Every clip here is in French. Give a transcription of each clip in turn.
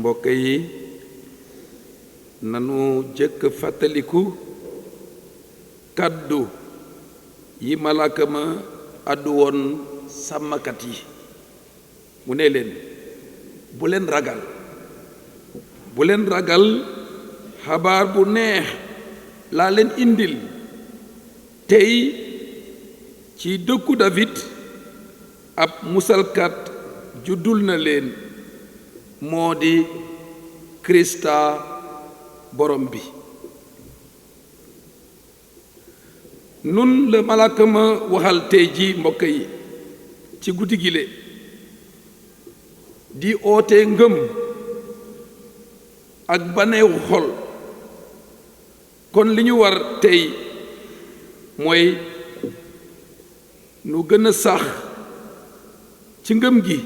mbokk yi nanu jëkk fàttaliku kàddu yi malaaka ma àddu woon sàmmkat yi mu ne leen bu leen ragal xabaar bu neex laa leen indil tey ci dëkku David ab musalkat juddul na leen moo di Krista borom bi nun la malaaka ma waxal tey ji mbokk yi ci guddi gile di oote ngëm ak baneexu xol kon li ñu war tey mooy nu gën a sax ci ngëm gi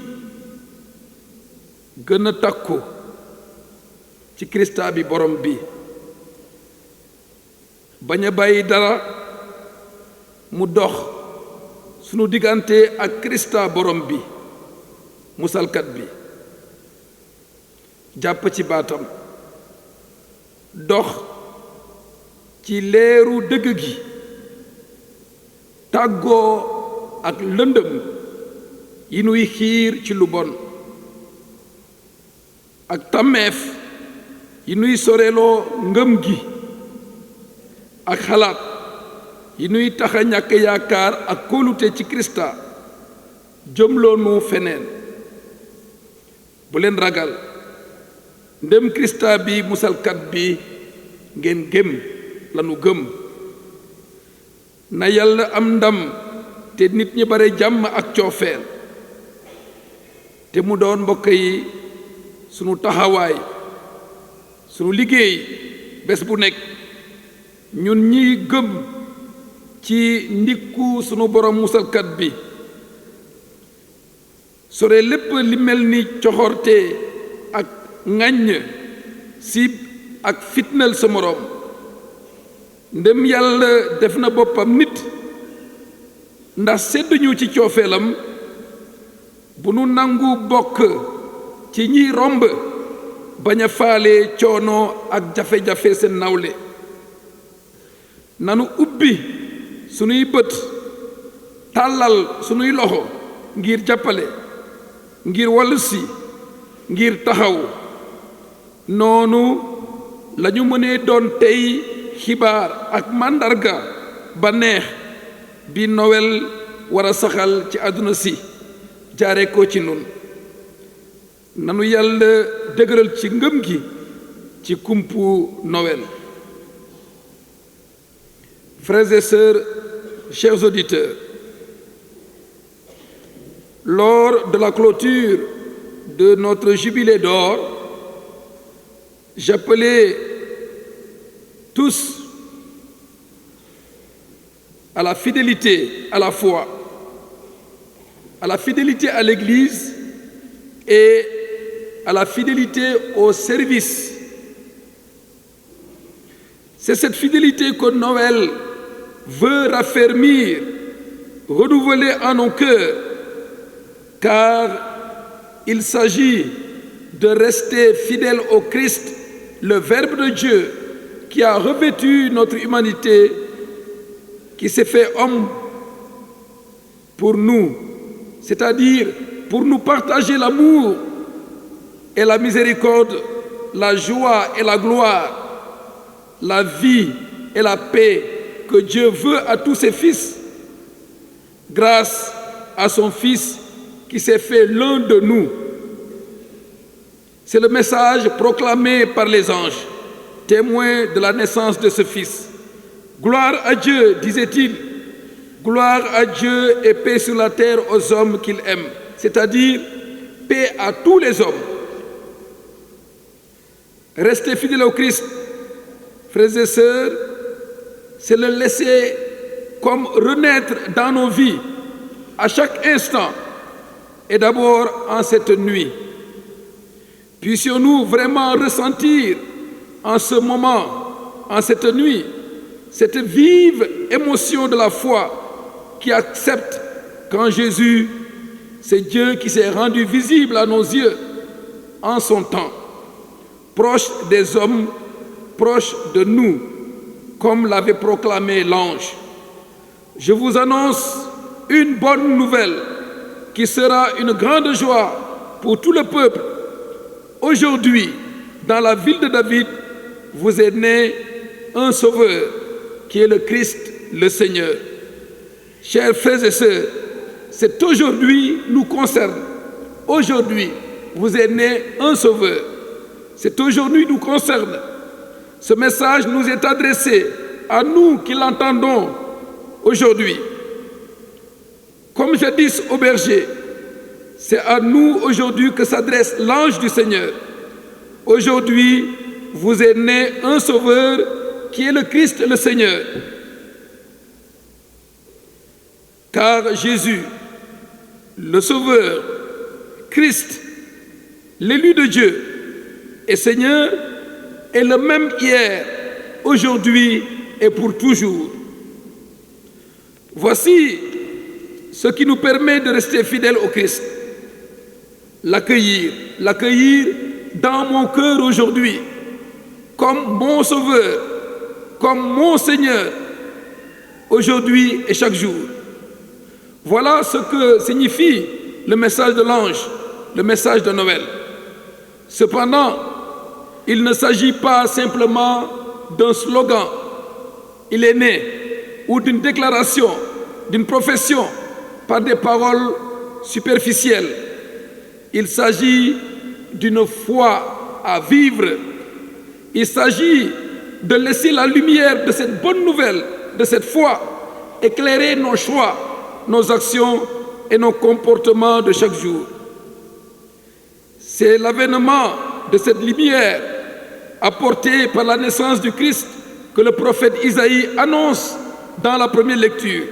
gën a takku ci Krista bi borom bi bañ a bàyyi dara mu dox sunu diggante ak Krista borom bi musalkat bi jàpp ci baatam dox ci leeru dëgg gi tàggoo ak lëndëm yi nuy xiir ci lu bon ak tàmmeef yi nuy soreloo ngëm gi ak xalaat yi nuy taxa ñàkk yaakaar ak kóolute ci Krista jëmloo nu feneen bu leen ragal ndem Krista bi musalkat bi ngeen gëm lanu gëm na Yàlla am ndam te nit ñi bare jàmm ak coofeel te mu doon mbokk yi sunu taxawaay sunu liggéey bés bu nekk ñun ñiy gëm ci ndikku sunu borom musalkat bi sore lépp li mel ni coxorte ak ŋàññ siib ak fitnal sa moroom ndem Yàlla def na boppam nit ndax sedduñu ci coofeelam bu nu nangu bokk ci ñiy romb bañ a faale coono ak jafe-jafe seen nawle nanu ubbi sunuy bët tàllal sunuy loxo ngir jàppale ngir wallusi ngir taxaw noonu lañu mënee doon tey xibaar ak màndarga ba neex bi Noël war a saxal ci àdduna si jaare ko ci nun nanu Yàlla dëgëral ci ngëm gi ci kumpu Noël. Frères et sœurs, chers auditeurs, lors de la clôture de notre jubilé d'or, j'appelais tous à la fidélité à la foi, à la fidélité à l'Église et à la fidélité au service. C'est cette fidélité que Noël veut raffermir, renouveler en nos cœurs, car il s'agit de rester fidèle au Christ, le Verbe de Dieu, qui a revêtu notre humanité, qui s'est fait homme pour nous, c'est-à-dire pour nous partager l'amour et la miséricorde, la joie et la gloire, la vie et la paix que Dieu veut à tous ses fils, grâce à son Fils qui s'est fait l'un de nous. C'est le message proclamé par les anges, témoins de la naissance de ce Fils. Gloire à Dieu, disait-il, gloire à Dieu et paix sur la terre aux hommes qu'il aime, c'est-à-dire paix à tous les hommes. Rester fidèle au Christ, frères et sœurs, c'est le laisser comme renaître dans nos vies à chaque instant et d'abord en cette nuit. Puissions-nous vraiment ressentir en ce moment, en cette nuit, cette vive émotion de la foi qui accepte qu'en Jésus, c'est Dieu qui s'est rendu visible à nos yeux en son temps. proche des hommes, proche de nous, comme l'avait proclamé l'ange. Je vous annonce une bonne nouvelle qui sera une grande joie pour tout le peuple. Aujourd'hui, dans la ville de David, vous est né un sauveur qui est le Christ, le Seigneur. Chers frères et sœurs, c'est aujourd'hui nous concerne. Aujourd'hui, vous est né un sauveur. C'est aujourd'hui nous concerne. Ce message nous est adressé à nous qui l'entendons aujourd'hui. Comme jadis au berger, c'est à nous aujourd'hui que s'adresse l'ange du Seigneur. Aujourd'hui, vous est né un sauveur qui est le Christ, le Seigneur. Car Jésus, le Sauveur, Christ, l'élu de Dieu et Seigneur, est le même hier, aujourd'hui et pour toujours. Voici ce qui nous permet de rester fidèles au Christ. L'accueillir dans mon cœur aujourd'hui, comme mon Sauveur, comme mon Seigneur, aujourd'hui et chaque jour. Voilà ce que signifie le message de l'ange, le message de Noël. Cependant, il ne s'agit pas simplement d'un slogan. Il est né, ou d'une déclaration, d'une profession, par des paroles superficielles. Il s'agit d'une foi à vivre. Il s'agit de laisser la lumière de cette bonne nouvelle, de cette foi, éclairer nos choix, nos actions et nos comportements de chaque jour. C'est l'avènement de cette lumière apportée par la naissance du Christ que le prophète Isaïe annonce dans la première lecture.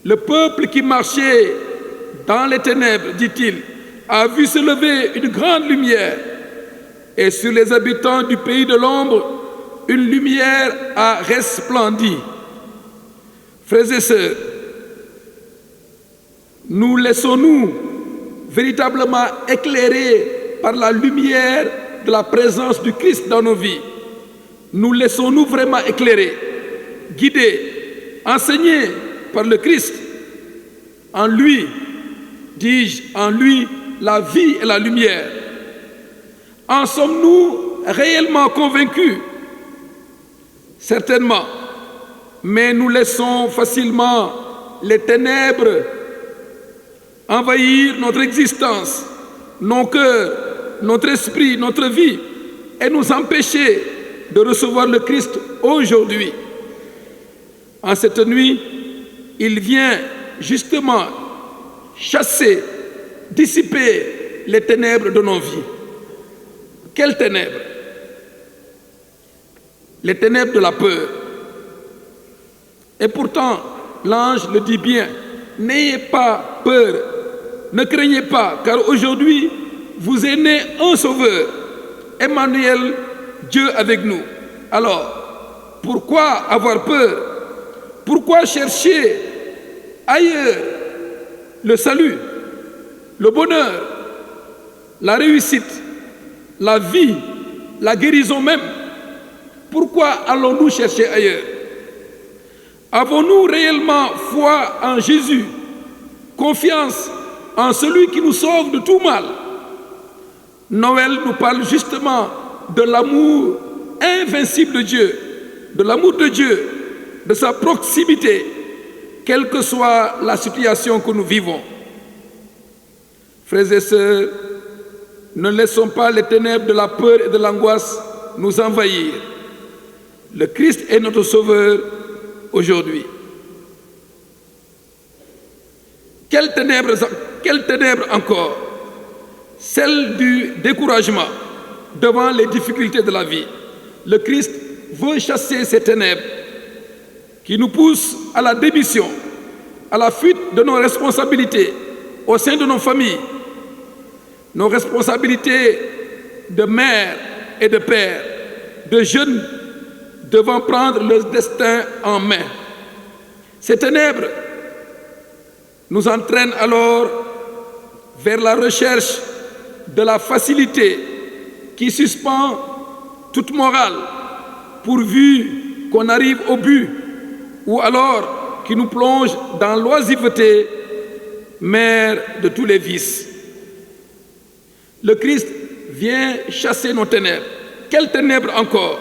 Le peuple qui marchait dans les ténèbres, dit-il, a vu se lever une grande lumière, et sur les habitants du pays de l'ombre, une lumière a resplendi. Frères et sœurs, nous laissons-nous véritablement éclairer par la lumière de la présence du Christ dans nos vies? Nous laissons-nous vraiment éclairer, guider, enseigner par le Christ? En lui, dis-je, en lui, la vie et la lumière. En sommes-nous réellement convaincus? Certainement, mais nous laissons facilement les ténèbres envahir notre existence, nos cœurs, notre esprit, notre vie, et nous empêcher de recevoir le Christ aujourd'hui. En cette nuit, il vient justement chasser, dissiper les ténèbres de nos vies. Quelles ténèbres? Les ténèbres de la peur. Et pourtant, l'ange le dit bien, n'ayez pas peur, ne craignez pas, car aujourd'hui, vous est né un sauveur, Emmanuel, Dieu avec nous. Alors, pourquoi avoir peur? Pourquoi chercher ailleurs le salut, le bonheur, la réussite, la vie, la guérison même? Pourquoi allons-nous chercher ailleurs? Avons-nous réellement foi en Jésus, confiance en celui qui nous sauve de tout mal? Noël nous parle justement de l'amour invincible de Dieu, de l'amour de Dieu, de sa proximité, quelle que soit la situation que nous vivons. Frères et sœurs, ne laissons pas les ténèbres de la peur et de l'angoisse nous envahir. Le Christ est notre Sauveur aujourd'hui. Quelles ténèbres encore? Celle du découragement devant les difficultés de la vie. Le Christ veut chasser ces ténèbres qui nous poussent à la démission, à la fuite de nos responsabilités au sein de nos familles, nos responsabilités de mère et de père, de jeunes devant prendre leur destin en main. Ces ténèbres nous entraînent alors vers la recherche de la facilité qui suspend toute morale pourvu qu'on arrive au but, ou alors qui nous plonge dans l'oisiveté, mère de tous les vices. Le Christ vient chasser nos ténèbres. Quelles ténèbres encore?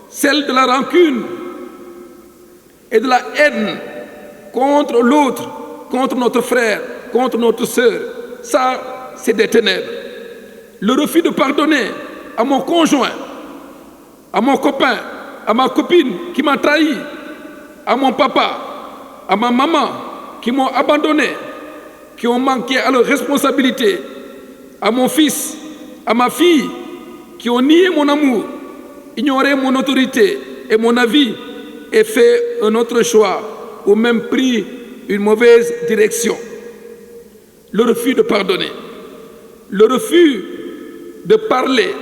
Celles de la rancune et de la haine contre l'autre, contre notre frère, contre notre sœur. Ça, c'est des ténèbres. Le refus de pardonner à mon conjoint, à mon copain, à ma copine qui m'a trahi, à mon papa, à ma maman qui m'ont abandonné, qui ont manqué à leurs responsabilités, à mon fils, à ma fille qui ont nié mon amour, ignoré mon autorité et mon avis et fait un autre choix ou même pris une mauvaise direction. Le refus de pardonner, le refus de parler,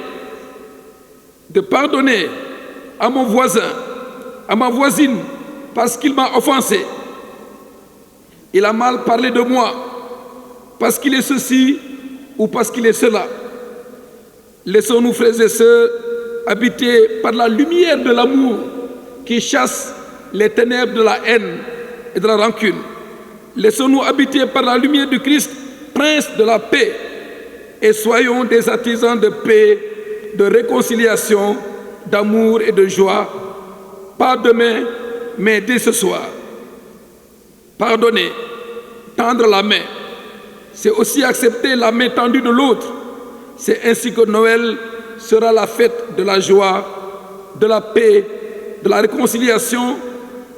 de pardonner à mon voisin, à ma voisine parce qu'il m'a offensé. Il a mal parlé de moi parce qu'il est ceci ou parce qu'il est cela. Laissons-nous, frères et sœurs, habiter par la lumière de l'amour qui chasse les ténèbres de la haine et de la rancune. Laissons-nous habiter par la lumière du Christ, Prince de la paix, et soyons des artisans de paix, de réconciliation, d'amour et de joie, pas demain, mais dès ce soir. Pardonner, tendre la main, c'est aussi accepter la main tendue de l'autre. C'est ainsi que Noël sera la fête de la joie, de la paix, de la réconciliation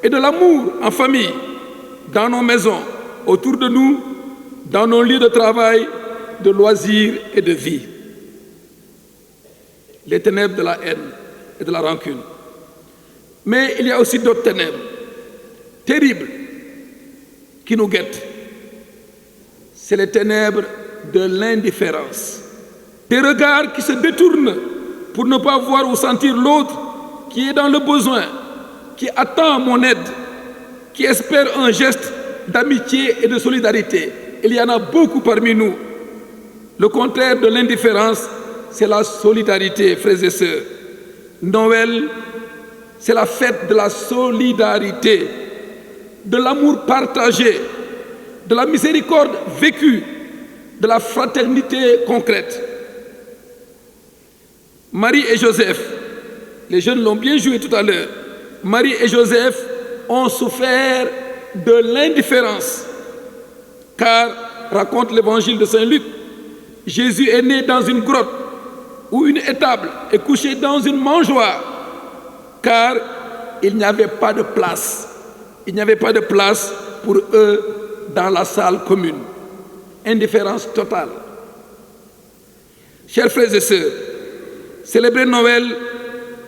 et de l'amour en famille, dans nos maisons, autour de nous, dans nos lieux de travail, de loisirs et de vie. Les ténèbres de la haine et de la rancune. Mais il y a aussi d'autres ténèbres terribles qui nous guettent. C'est les ténèbres de l'indifférence. Des regards qui se détournent pour ne pas voir ou sentir l'autre qui est dans le besoin, qui attend mon aide, qui espère un geste d'amitié et de solidarité. Il y en a beaucoup parmi nous. Le contraire de l'indifférence, c'est la solidarité, frères et sœurs. Noël, c'est la fête de la solidarité, de l'amour partagé, de la miséricorde vécue, de la fraternité concrète. Marie et Joseph, les jeunes l'ont bien joué tout à l'heure, Marie et Joseph ont souffert de l'indifférence, car, raconte l'évangile de Saint Luc, Jésus est né dans une grotte ou une étable et couché dans une mangeoire, car il n'y avait pas de place. Il n'y avait pas de place pour eux dans la salle commune. Indifférence totale. Chers frères et sœurs, célébrer Noël,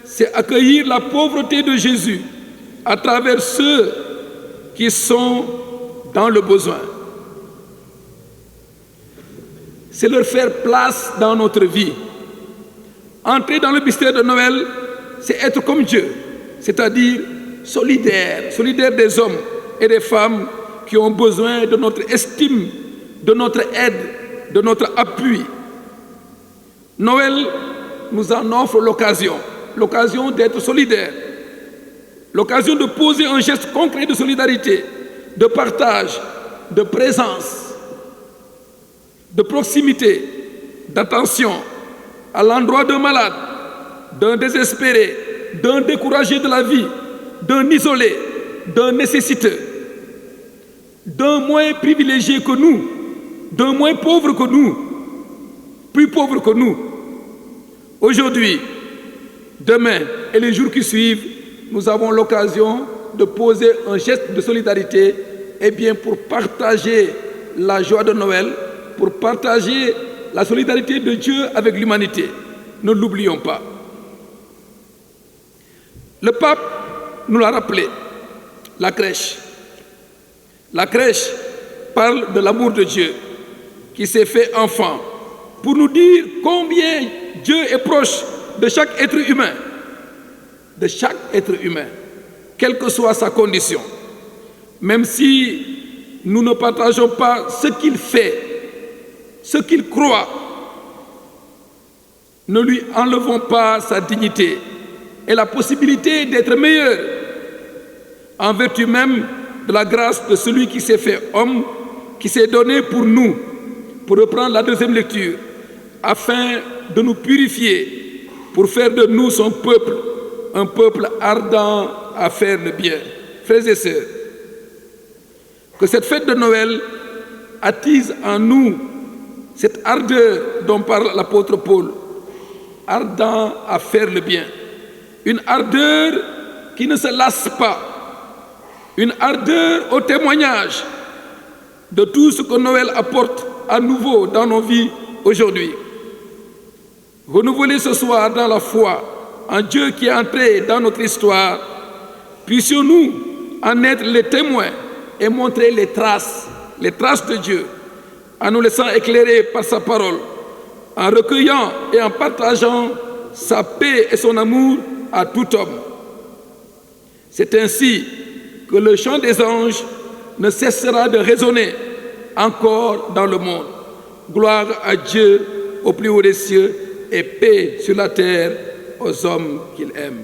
c'est accueillir la pauvreté de Jésus à travers ceux qui sont dans le besoin. C'est leur faire place dans notre vie. Entrer dans le mystère de Noël, c'est être comme Dieu, c'est-à-dire solidaire, solidaire des hommes et des femmes qui ont besoin de notre estime, de notre aide, de notre appui. Noël nous en offre l'occasion d'être solidaire, l'occasion de poser un geste concret de solidarité, de partage, de présence, de proximité, d'attention à l'endroit d'un malade, d'un désespéré, d'un découragé de la vie, d'un isolé, d'un nécessiteux, d'un moins privilégié que nous, d'un moins pauvre que nous, plus pauvre que nous. Aujourd'hui, demain et les jours qui suivent, nous avons l'occasion de poser un geste de solidarité pour partager la joie de Noël, pour partager la solidarité de Dieu avec l'humanité. Ne l'oublions pas. Le pape nous l'a rappelé, la crèche. La crèche parle de l'amour de Dieu qui s'est fait enfant pour nous dire combien Dieu est proche de chaque être humain. De chaque être humain, quelle que soit sa condition. Même si nous ne partageons pas ce qu'il fait, ce qu'il croit, Ne lui enlevons pas sa dignité et la possibilité d'être meilleur, en vertu même de la grâce de celui qui s'est fait homme, qui s'est donné pour nous, pour reprendre la deuxième lecture, afin de nous purifier, pour faire de nous son peuple, un peuple ardent à faire le bien. Frères et sœurs, que cette fête de Noël attise en nous cette ardeur dont parle l'apôtre Paul, ardent à faire le bien. Une ardeur qui ne se lasse pas, une ardeur au témoignage de tout ce que Noël apporte à nouveau dans nos vies aujourd'hui. Renouvelés ce soir dans la foi en Dieu qui est entré dans notre histoire, puissions-nous en être les témoins et montrer les traces de Dieu, en nous laissant éclairer par sa parole, en recueillant et en partageant sa paix et son amour à tout homme. C'est ainsi que le chant des anges ne cessera de résonner encore dans le monde. Gloire à Dieu au plus haut des cieux et paix sur la terre aux hommes qu'il aime.